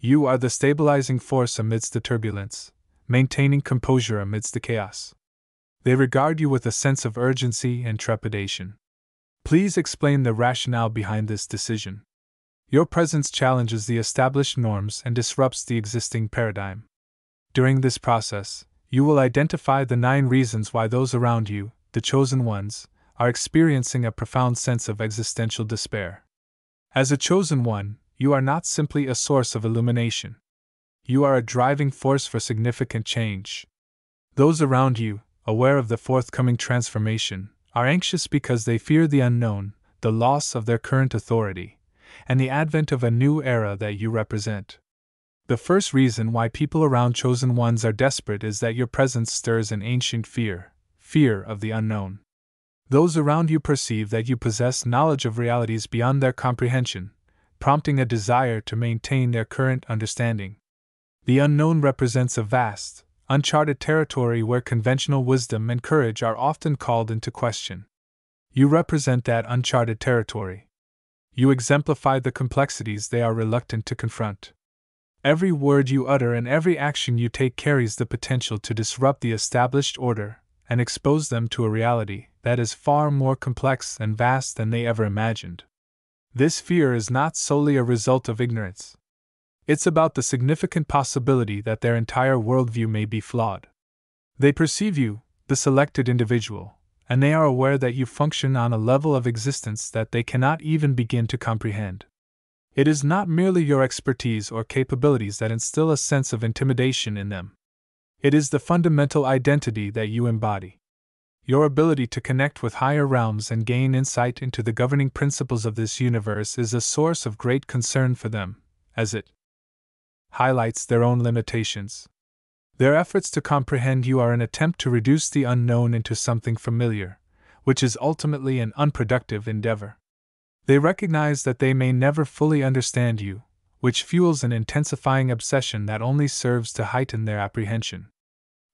You are the stabilizing force amidst the turbulence, maintaining composure amidst the chaos. They regard you with a sense of urgency and trepidation. Please explain the rationale behind this decision. Your presence challenges the established norms and disrupts the existing paradigm. During this process, you will identify the 9 reasons why those around you, the chosen ones, are experiencing a profound sense of existential despair. As a chosen one, you are not simply a source of illumination. You are a driving force for significant change. Those around you, aware of the forthcoming transformation, are anxious because they fear the unknown, the loss of their current authority, and the advent of a new era that you represent. The first reason why people around chosen ones are desperate is that your presence stirs an ancient fear of the unknown. Those around you perceive that you possess knowledge of realities beyond their comprehension, prompting a desire to maintain their current understanding. The unknown represents a vast, uncharted territory where conventional wisdom and courage are often called into question. You represent that uncharted territory. You exemplify the complexities they are reluctant to confront. Every word you utter and every action you take carries the potential to disrupt the established order and expose them to a reality that is far more complex and vast than they ever imagined. This fear is not solely a result of ignorance. It's about the significant possibility that their entire worldview may be flawed. They perceive you, the selected individual, and they are aware that you function on a level of existence that they cannot even begin to comprehend. It is not merely your expertise or capabilities that instill a sense of intimidation in them. It is the fundamental identity that you embody. Your ability to connect with higher realms and gain insight into the governing principles of this universe is a source of great concern for them, as it highlights their own limitations. Their efforts to comprehend you are an attempt to reduce the unknown into something familiar, which is ultimately an unproductive endeavor. They recognize that they may never fully understand you, which fuels an intensifying obsession that only serves to heighten their apprehension.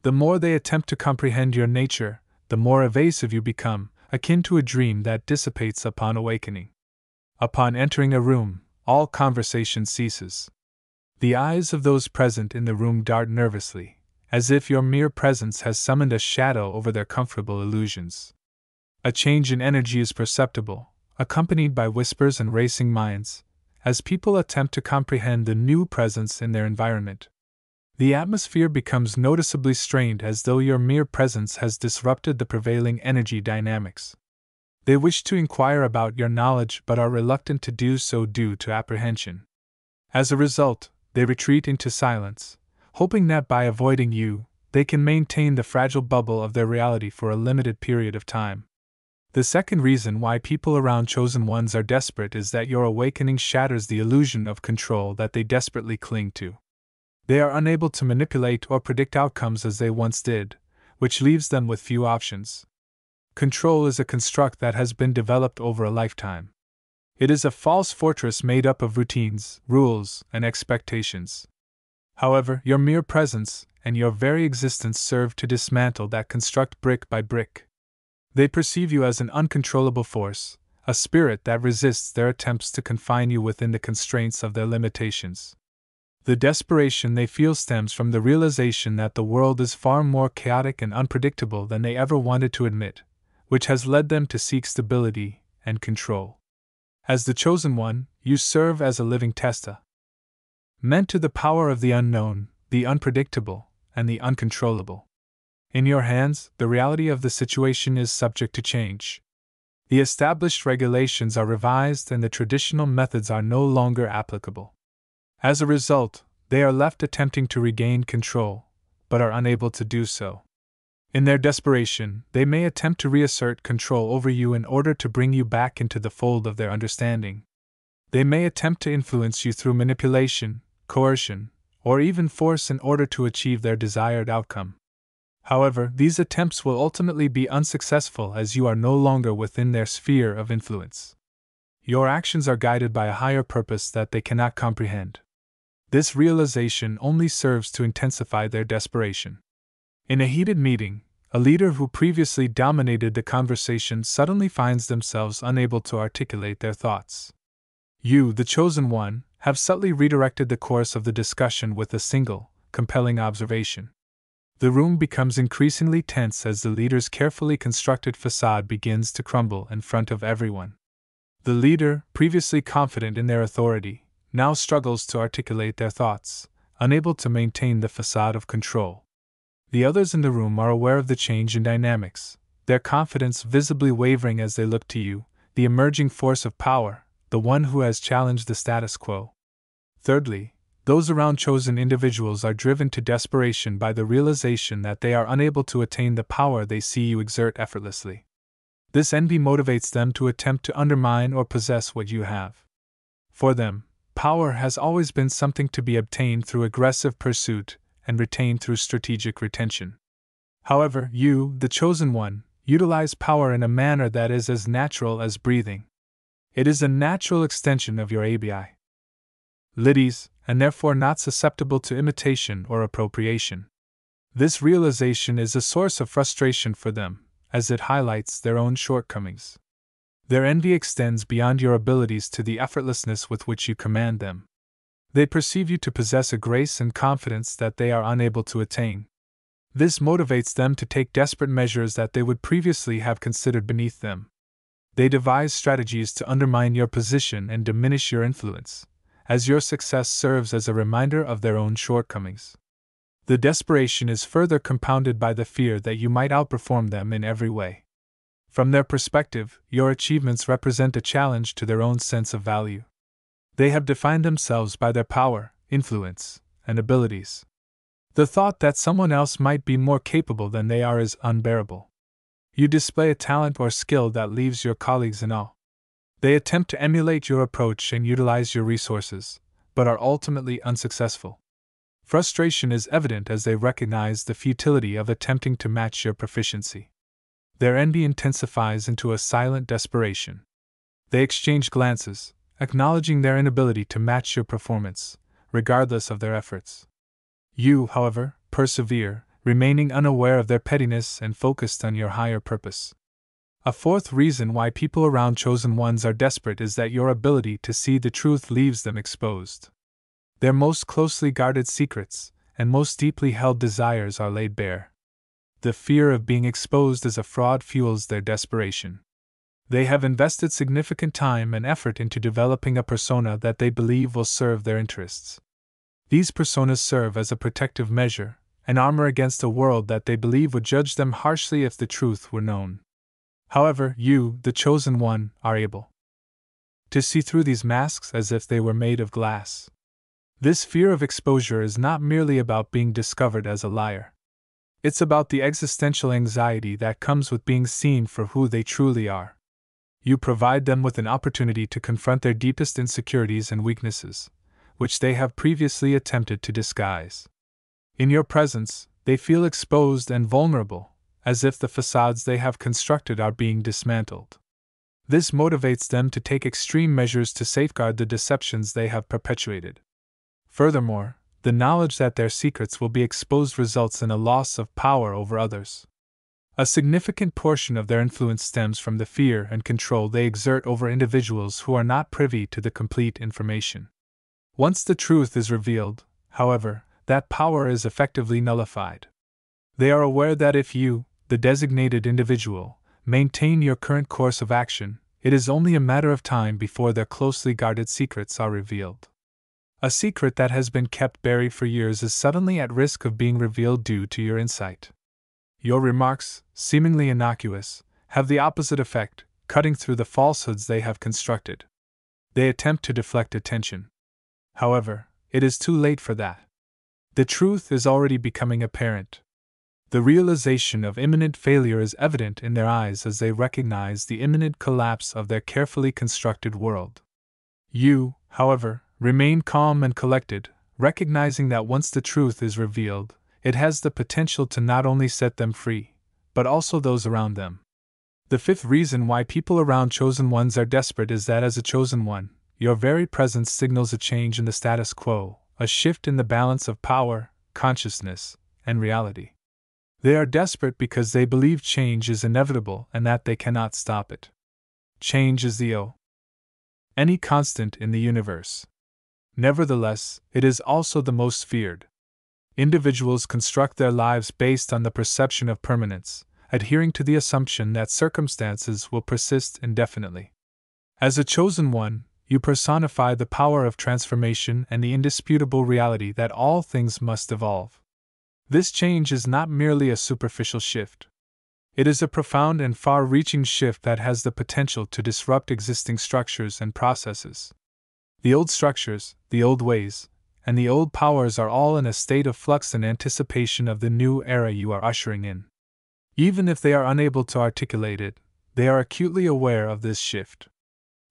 The more they attempt to comprehend your nature, the more evasive you become, akin to a dream that dissipates upon awakening. Upon entering a room, all conversation ceases. The eyes of those present in the room dart nervously, as if your mere presence has summoned a shadow over their comfortable illusions. A change in energy is perceptible, accompanied by whispers and racing minds, as people attempt to comprehend the new presence in their environment. The atmosphere becomes noticeably strained as though your mere presence has disrupted the prevailing energy dynamics. They wish to inquire about your knowledge but are reluctant to do so due to apprehension. As a result, they retreat into silence, hoping that by avoiding you, they can maintain the fragile bubble of their reality for a limited period of time. The second reason why people around chosen ones are desperate is that your awakening shatters the illusion of control that they desperately cling to. They are unable to manipulate or predict outcomes as they once did, which leaves them with few options. Control is a construct that has been developed over a lifetime. It is a false fortress made up of routines, rules, and expectations. However, your mere presence and your very existence serve to dismantle that construct brick by brick. They perceive you as an uncontrollable force, a spirit that resists their attempts to confine you within the constraints of their limitations. The desperation they feel stems from the realization that the world is far more chaotic and unpredictable than they ever wanted to admit, which has led them to seek stability and control. As the chosen one, you serve as a living testament to the power of the unknown, the unpredictable, and the uncontrollable. In your hands, the reality of the situation is subject to change. The established regulations are revised and the traditional methods are no longer applicable. As a result, they are left attempting to regain control, but are unable to do so. In their desperation, they may attempt to reassert control over you in order to bring you back into the fold of their understanding. They may attempt to influence you through manipulation, coercion, or even force in order to achieve their desired outcome. However, these attempts will ultimately be unsuccessful as you are no longer within their sphere of influence. Your actions are guided by a higher purpose that they cannot comprehend. This realization only serves to intensify their desperation. In a heated meeting, a leader who previously dominated the conversation suddenly finds themselves unable to articulate their thoughts. You, the chosen one, have subtly redirected the course of the discussion with a single, compelling observation. The room becomes increasingly tense as the leader's carefully constructed facade begins to crumble in front of everyone. The leader, previously confident in their authority, now struggles to articulate their thoughts, unable to maintain the facade of control. The others in the room are aware of the change in dynamics, their confidence visibly wavering as they look to you, the emerging force of power, the one who has challenged the status quo. Thirdly, those around chosen individuals are driven to desperation by the realization that they are unable to attain the power they see you exert effortlessly. This envy motivates them to attempt to undermine or possess what you have. For them, power has always been something to be obtained through aggressive pursuit and retained through strategic retention. However, you, the chosen one, utilize power in a manner that is as natural as breathing. It is a natural extension of your abilities, and therefore not susceptible to imitation or appropriation. This realization is a source of frustration for them, as it highlights their own shortcomings. Their envy extends beyond your abilities to the effortlessness with which you command them. They perceive you to possess a grace and confidence that they are unable to attain. This motivates them to take desperate measures that they would previously have considered beneath them. They devise strategies to undermine your position and diminish your influence, as your success serves as a reminder of their own shortcomings. The desperation is further compounded by the fear that you might outperform them in every way. From their perspective, your achievements represent a challenge to their own sense of value. They have defined themselves by their power, influence, and abilities. The thought that someone else might be more capable than they are is unbearable. You display a talent or skill that leaves your colleagues in awe. They attempt to emulate your approach and utilize your resources, but are ultimately unsuccessful. Frustration is evident as they recognize the futility of attempting to match your proficiency. Their envy intensifies into a silent desperation. They exchange glances, acknowledging their inability to match your performance, regardless of their efforts. You, however, persevere, remaining unaware of their pettiness and focused on your higher purpose. A fourth reason why people around chosen ones are desperate is that your ability to see the truth leaves them exposed. Their most closely guarded secrets and most deeply held desires are laid bare. The fear of being exposed as a fraud fuels their desperation. They have invested significant time and effort into developing a persona that they believe will serve their interests. These personas serve as a protective measure, an armor against a world that they believe would judge them harshly if the truth were known. However, you, the chosen one, are able to see through these masks as if they were made of glass. This fear of exposure is not merely about being discovered as a liar. It's about the existential anxiety that comes with being seen for who they truly are. You provide them with an opportunity to confront their deepest insecurities and weaknesses, which they have previously attempted to disguise. In your presence, they feel exposed and vulnerable, as if the facades they have constructed are being dismantled. This motivates them to take extreme measures to safeguard the deceptions they have perpetuated. Furthermore, the knowledge that their secrets will be exposed results in a loss of power over others. A significant portion of their influence stems from the fear and control they exert over individuals who are not privy to the complete information. Once the truth is revealed, however, that power is effectively nullified. They are aware that if you, the designated individual, maintain your current course of action, it is only a matter of time before their closely guarded secrets are revealed. A secret that has been kept buried for years is suddenly at risk of being revealed due to your insight. Your remarks, seemingly innocuous, have the opposite effect, cutting through the falsehoods they have constructed. They attempt to deflect attention. However, it is too late for that. The truth is already becoming apparent. The realization of imminent failure is evident in their eyes as they recognize the imminent collapse of their carefully constructed world. You, however, remain calm and collected, recognizing that once the truth is revealed, it has the potential to not only set them free, but also those around them. The fifth reason why people around chosen ones are desperate is that as a chosen one, your very presence signals a change in the status quo, a shift in the balance of power, consciousness, and reality. They are desperate because they believe change is inevitable and that they cannot stop it. Change is the only constant in the universe. Nevertheless, it is also the most feared. Individuals construct their lives based on the perception of permanence, adhering to the assumption that circumstances will persist indefinitely. As a chosen one, you personify the power of transformation and the indisputable reality that all things must evolve. This change is not merely a superficial shift. It is a profound and far-reaching shift that has the potential to disrupt existing structures and processes. The old structures, the old ways, and the old powers are all in a state of flux in anticipation of the new era you are ushering in. Even if they are unable to articulate it, they are acutely aware of this shift.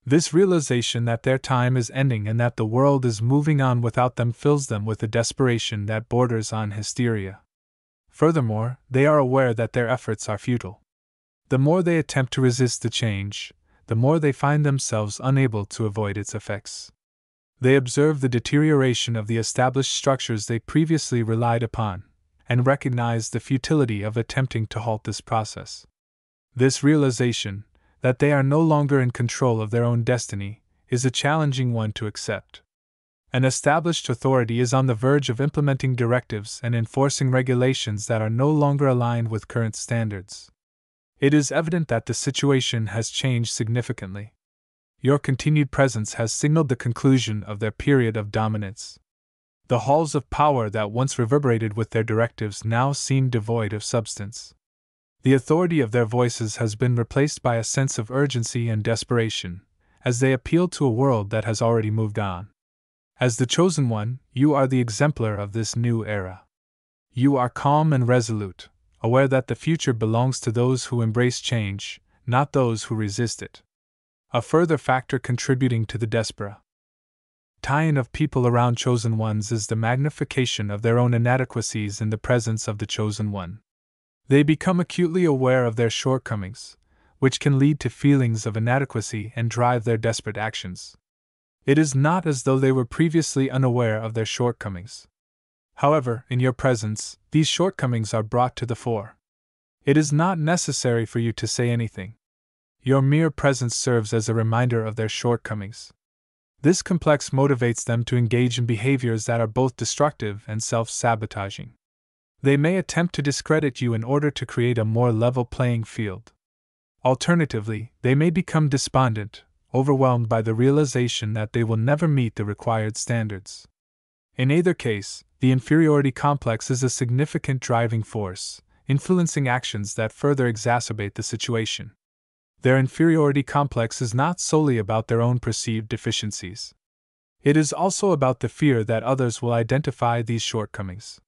This realization that their time is ending and that the world is moving on without them fills them with a desperation that borders on hysteria. Furthermore, they are aware that their efforts are futile. The more they attempt to resist the change, the more they find themselves unable to avoid its effects. They observe the deterioration of the established structures they previously relied upon, and recognize the futility of attempting to halt this process. This realization, that they are no longer in control of their own destiny, is a challenging one to accept. An established authority is on the verge of implementing directives and enforcing regulations that are no longer aligned with current standards. It is evident that the situation has changed significantly. Your continued presence has signaled the conclusion of their period of dominance. The halls of power that once reverberated with their directives now seem devoid of substance. The authority of their voices has been replaced by a sense of urgency and desperation, as they appeal to a world that has already moved on. As the chosen one, you are the exemplar of this new era. You are calm and resolute, aware that the future belongs to those who embrace change, not those who resist it. A further factor contributing to the desperate tie-in of people around chosen ones is the magnification of their own inadequacies in the presence of the chosen one. They become acutely aware of their shortcomings, which can lead to feelings of inadequacy and drive their desperate actions. It is not as though they were previously unaware of their shortcomings. However, in your presence, these shortcomings are brought to the fore. It is not necessary for you to say anything. Your mere presence serves as a reminder of their shortcomings. This complex motivates them to engage in behaviors that are both destructive and self-sabotaging. They may attempt to discredit you in order to create a more level playing field. Alternatively, they may become despondent, overwhelmed by the realization that they will never meet the required standards. In either case, the inferiority complex is a significant driving force, influencing actions that further exacerbate the situation. Their inferiority complex is not solely about their own perceived deficiencies. It is also about the fear that others will identify these shortcomings.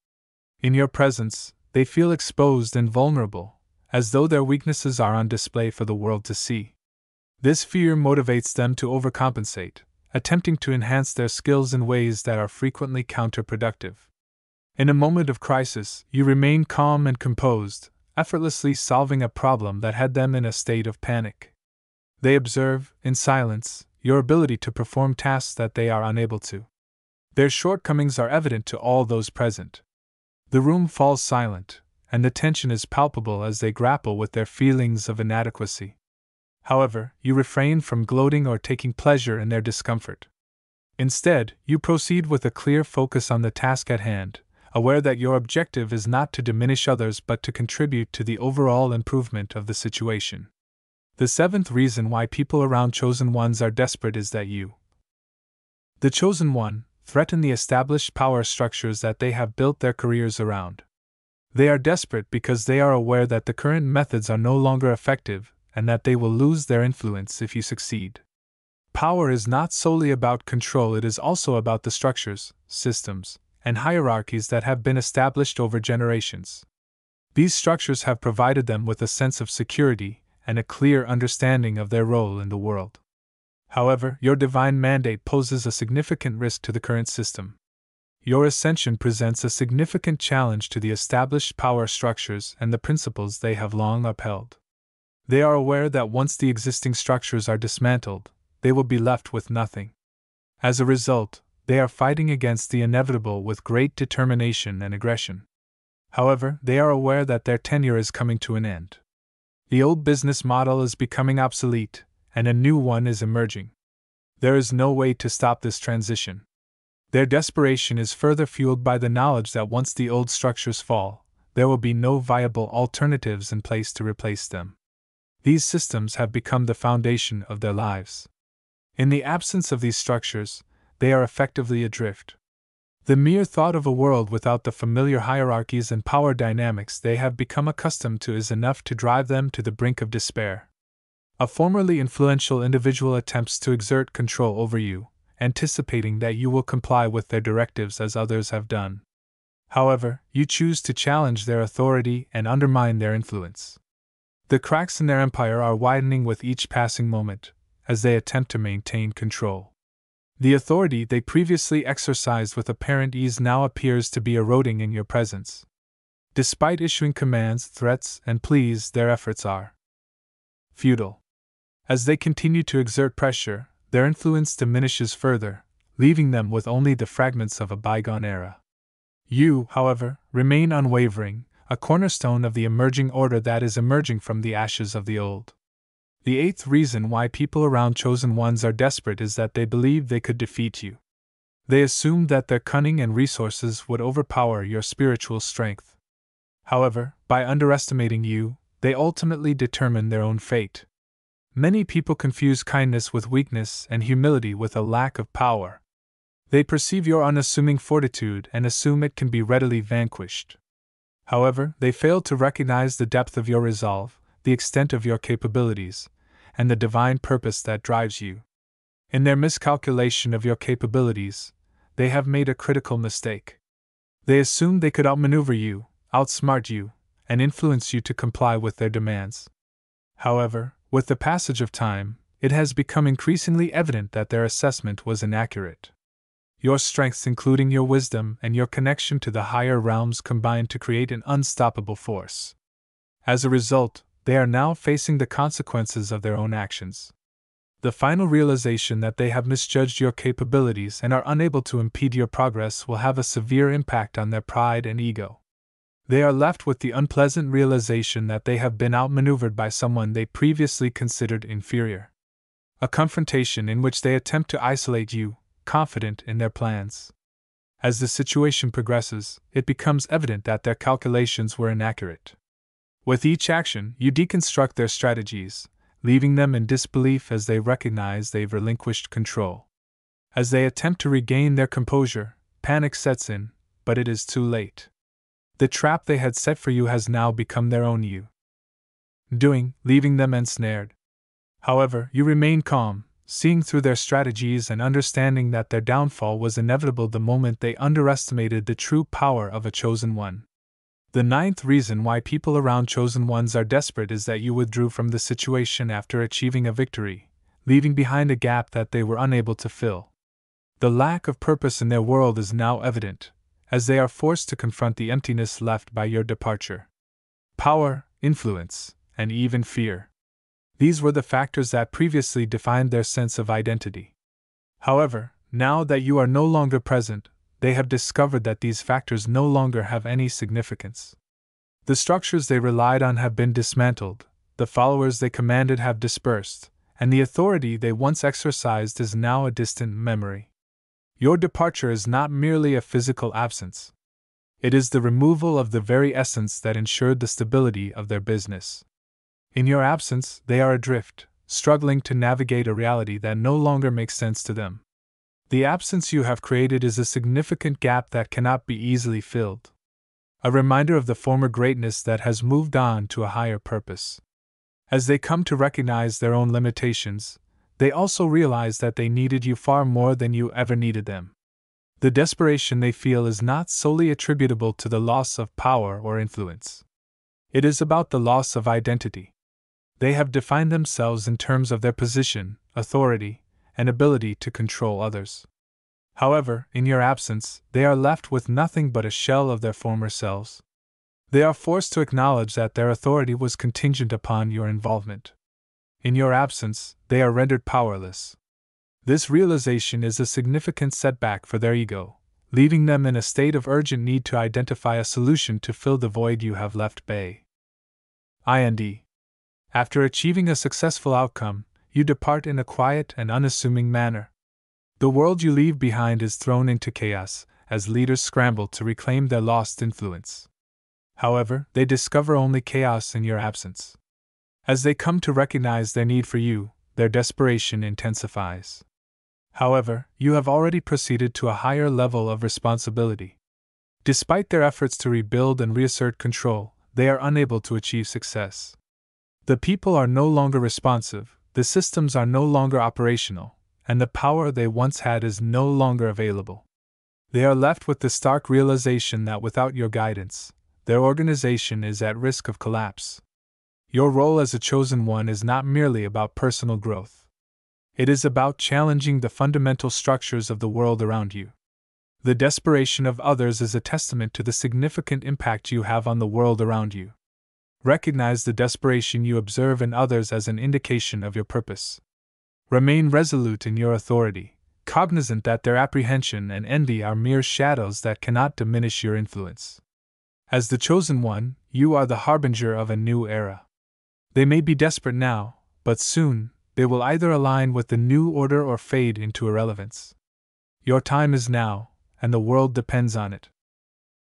In your presence, they feel exposed and vulnerable, as though their weaknesses are on display for the world to see. This fear motivates them to overcompensate, attempting to enhance their skills in ways that are frequently counterproductive. In a moment of crisis, you remain calm and composed, effortlessly solving a problem that had them in a state of panic. They observe, in silence, your ability to perform tasks that they are unable to. Their shortcomings are evident to all those present. The room falls silent, and the tension is palpable as they grapple with their feelings of inadequacy. However, you refrain from gloating or taking pleasure in their discomfort. Instead, you proceed with a clear focus on the task at hand, aware that your objective is not to diminish others but to contribute to the overall improvement of the situation. The seventh reason why people around chosen ones are desperate is that you, the chosen one, threaten the established power structures that they have built their careers around. They are desperate because they are aware that the current methods are no longer effective and that they will lose their influence if you succeed. Power is not solely about control, it is also about the structures, systems, and hierarchies that have been established over generations. These structures have provided them with a sense of security and a clear understanding of their role in the world. However, your divine mandate poses a significant risk to the current system. Your ascension presents a significant challenge to the established power structures and the principles they have long upheld. They are aware that once the existing structures are dismantled, they will be left with nothing. As a result, they are fighting against the inevitable with great determination and aggression. However, they are aware that their tenure is coming to an end. The old business model is becoming obsolete, and a new one is emerging. There is no way to stop this transition. Their desperation is further fueled by the knowledge that once the old structures fall, there will be no viable alternatives in place to replace them. These systems have become the foundation of their lives. In the absence of these structures, they are effectively adrift. The mere thought of a world without the familiar hierarchies and power dynamics they have become accustomed to is enough to drive them to the brink of despair. A formerly influential individual attempts to exert control over you, anticipating that you will comply with their directives as others have done. However, you choose to challenge their authority and undermine their influence. The cracks in their empire are widening with each passing moment, as they attempt to maintain control. The authority they previously exercised with apparent ease now appears to be eroding in your presence. Despite issuing commands, threats, and pleas, their efforts are futile. As they continue to exert pressure, their influence diminishes further, leaving them with only the fragments of a bygone era. You, however, remain unwavering, a cornerstone of the emerging order that is emerging from the ashes of the old. The eighth reason why people around Chosen Ones are desperate is that they believe they could defeat you. They assume that their cunning and resources would overpower your spiritual strength. However, by underestimating you, they ultimately determine their own fate. Many people confuse kindness with weakness and humility with a lack of power. They perceive your unassuming fortitude and assume it can be readily vanquished. However, they fail to recognize the depth of your resolve, the extent of your capabilities, and the divine purpose that drives you. In their miscalculation of your capabilities, they have made a critical mistake. They assumed they could outmaneuver you, outsmart you, and influence you to comply with their demands. However, with the passage of time, it has become increasingly evident that their assessment was inaccurate. Your strengths, including your wisdom and your connection to the higher realms, combine to create an unstoppable force. As a result, they are now facing the consequences of their own actions. The final realization that they have misjudged your capabilities and are unable to impede your progress will have a severe impact on their pride and ego. They are left with the unpleasant realization that they have been outmaneuvered by someone they previously considered inferior. A confrontation in which they attempt to isolate you, confident in their plans. As the situation progresses, it becomes evident that their calculations were inaccurate. With each action, you deconstruct their strategies, leaving them in disbelief as they recognize they've relinquished control. As they attempt to regain their composure, panic sets in, but it is too late. The trap they had set for you has now become their own leaving them ensnared. However, you remain calm, seeing through their strategies and understanding that their downfall was inevitable the moment they underestimated the true power of a Chosen One. The ninth reason why people around Chosen Ones are desperate is that you withdrew from the situation after achieving a victory, leaving behind a gap that they were unable to fill. The lack of purpose in their world is now evident, as they are forced to confront the emptiness left by your departure. Power, influence, and even fear. These were the factors that previously defined their sense of identity. However, now that you are no longer present, they have discovered that these factors no longer have any significance. The structures they relied on have been dismantled, the followers they commanded have dispersed, and the authority they once exercised is now a distant memory. Your departure is not merely a physical absence. It is the removal of the very essence that ensured the stability of their business. In your absence, they are adrift, struggling to navigate a reality that no longer makes sense to them. The absence you have created is a significant gap that cannot be easily filled. A reminder of the former greatness that has moved on to a higher purpose. As they come to recognize their own limitations, they also realize that they needed you far more than you ever needed them. The desperation they feel is not solely attributable to the loss of power or influence. It is about the loss of identity. They have defined themselves in terms of their position, authority, and ability to control others. However, in your absence, they are left with nothing but a shell of their former selves. They are forced to acknowledge that their authority was contingent upon your involvement. In your absence, they are rendered powerless. This realization is a significant setback for their ego, leaving them in a state of urgent need to identify a solution to fill the void you have left bay. After achieving a successful outcome, you depart in a quiet and unassuming manner. The world you leave behind is thrown into chaos as leaders scramble to reclaim their lost influence. However, they discover only chaos in your absence. As they come to recognize their need for you, their desperation intensifies. However, you have already proceeded to a higher level of responsibility. Despite their efforts to rebuild and reassert control, they are unable to achieve success. The people are no longer responsive, the systems are no longer operational, and the power they once had is no longer available. They are left with the stark realization that without your guidance, their organization is at risk of collapse. Your role as a chosen one is not merely about personal growth. It is about challenging the fundamental structures of the world around you. The desperation of others is a testament to the significant impact you have on the world around you. Recognize the desperation you observe in others as an indication of your purpose. Remain resolute in your authority, cognizant that their apprehension and envy are mere shadows that cannot diminish your influence. As the chosen one, you are the harbinger of a new era. They may be desperate now, but soon, they will either align with the new order or fade into irrelevance. Your time is now, and the world depends on it.